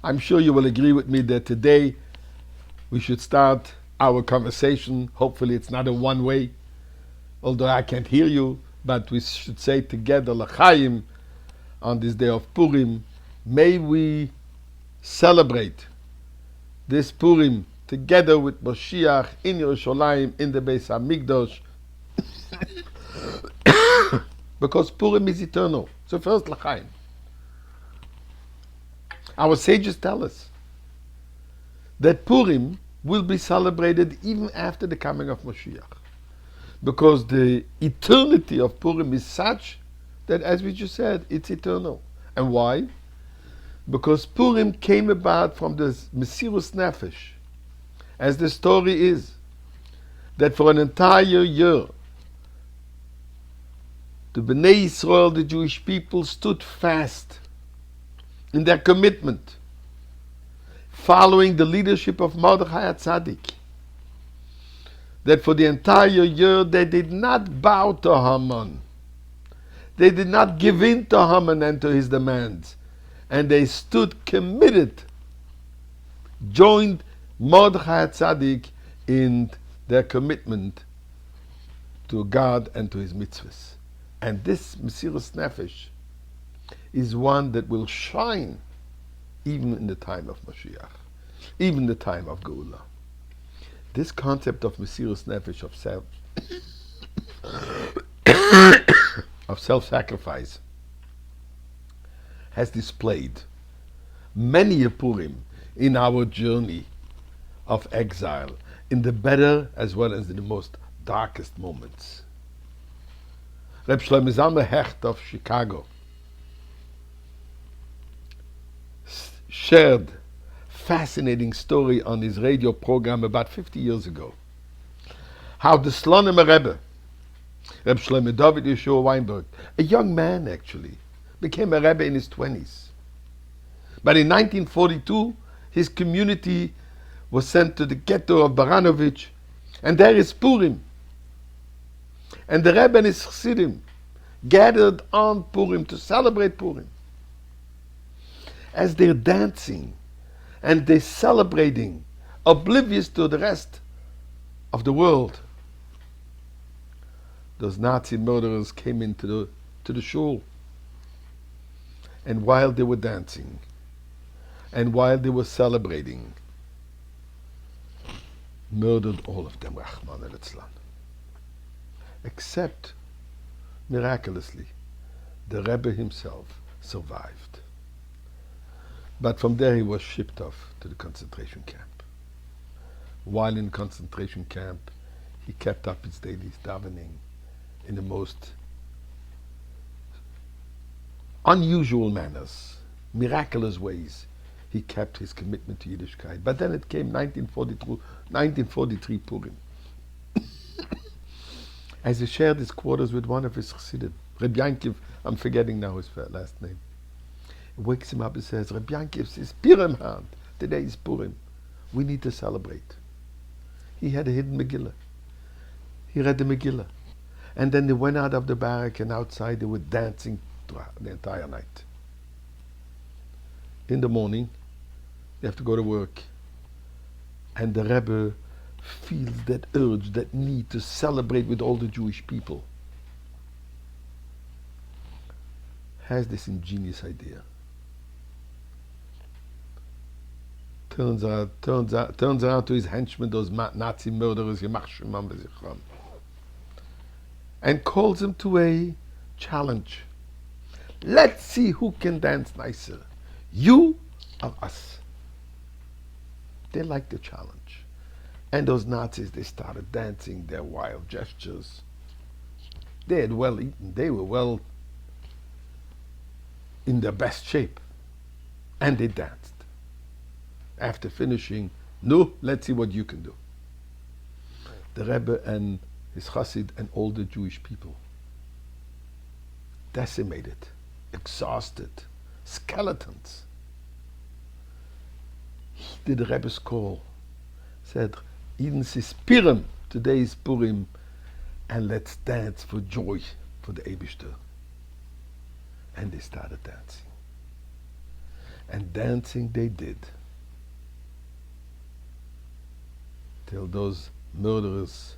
I'm sure you will agree with me that today we should start our conversation. Hopefully it's not a one-way, although I can't hear you, but we should say together, Lchaim, on this day of Purim. May we celebrate this Purim together with Moshiach in Yerushalayim, in the Beis HaMikdash, because Purim is eternal. So first, Lchaim. Our sages tell us that Purim will be celebrated even after the coming of Moshiach, because the eternity of Purim is such that, as we just said, it's eternal. And why? Because Purim came about from the Mesirus Nefesh, as the story is, that for an entire year, the Bnei Yisrael, the Jewish people, stood fast in their commitment, following the leadership of Mordechai HaTzadik, that for the entire year they did not bow to Haman, they did not give in to Haman and to his demands, and they stood committed, joined Mordechai HaTzadik in their commitment to God and to his mitzvahs. And this Mesirus Nefesh is one that will shine even in the time of Mashiach, even in the time of Geula. This concept of Mesirus Nefesh, of self-sacrifice, has displayed many a Purim in our journey of exile, in the better as well as in the most darkest moments. Reb Shlomo Zalman Hecht of Chicago shared fascinating story on his radio program about 50 years ago. How the Slonim Rebbe, Reb Shlomo David Yeshua Weinberg, a young man actually, became a Rebbe in his 20s. But in 1942, his community was sent to the ghetto of Baranovich, and there is Purim. And the Rebbe and his Chassidim gathered on Purim to celebrate Purim. As they're dancing and they're celebrating, oblivious to the rest of the world, those Nazi murderers came into the shul. And while they were dancing, and while they were celebrating, murdered all of them, Rahman al-Islam. Except, miraculously, the Rebbe himself survived. But from there he was shipped off to the concentration camp. While in concentration camp, he kept up his daily davening in the most unusual manners, miraculous ways. He kept his commitment to Yiddishkeit. But then it came 1943 Purim. As he shared his quarters with one of his chassidim, Rabbi Yankiv, I'm forgetting now his last name. He wakes him up and says, Rabbi Yankiv says, Purim hand, today is Purim. We need to celebrate. He had a hidden Megillah. He read the Megillah. And then they went out of the barrack, and outside they were dancing the entire night. In the morning, they have to go to work. And the Rebbe feels that urge, that need to celebrate with all the Jewish people. Has this ingenious idea. Turns around to his henchmen, those Nazi murderers, and calls them to a challenge. Let's see who can dance nicer, you or us. They liked the challenge. And those Nazis, they started dancing their wild gestures. They had well eaten. They were well in their best shape. And they danced. After finishing, no, let's see what you can do. The Rebbe and his Chassid and all the Jewish people, decimated, exhausted, skeletons. He did the Rebbe's call, said, Eden is Purim, today is Purim, and let's dance for joy for the Eibishter. And they started dancing. And dancing they did. Till those murderers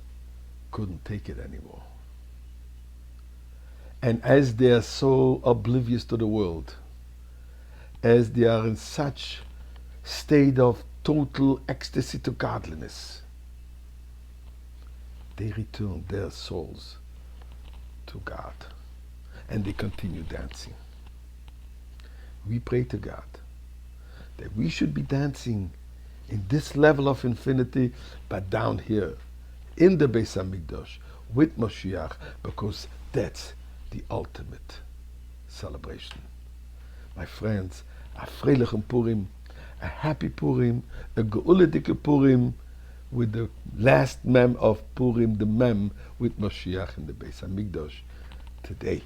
couldn't take it anymore. And as they are so oblivious to the world, as they are in such state of total ecstasy to godliness, they return their souls to God and they continue dancing. We pray to God that we should be dancing in this level of infinity, but down here in the Beis Hamikdash with Moshiach, because that's the ultimate celebration. My friends, a freilichen Purim, a happy Purim, a geulidike Purim, with the last mem of Purim, the mem with Moshiach in the Beis Hamikdash today.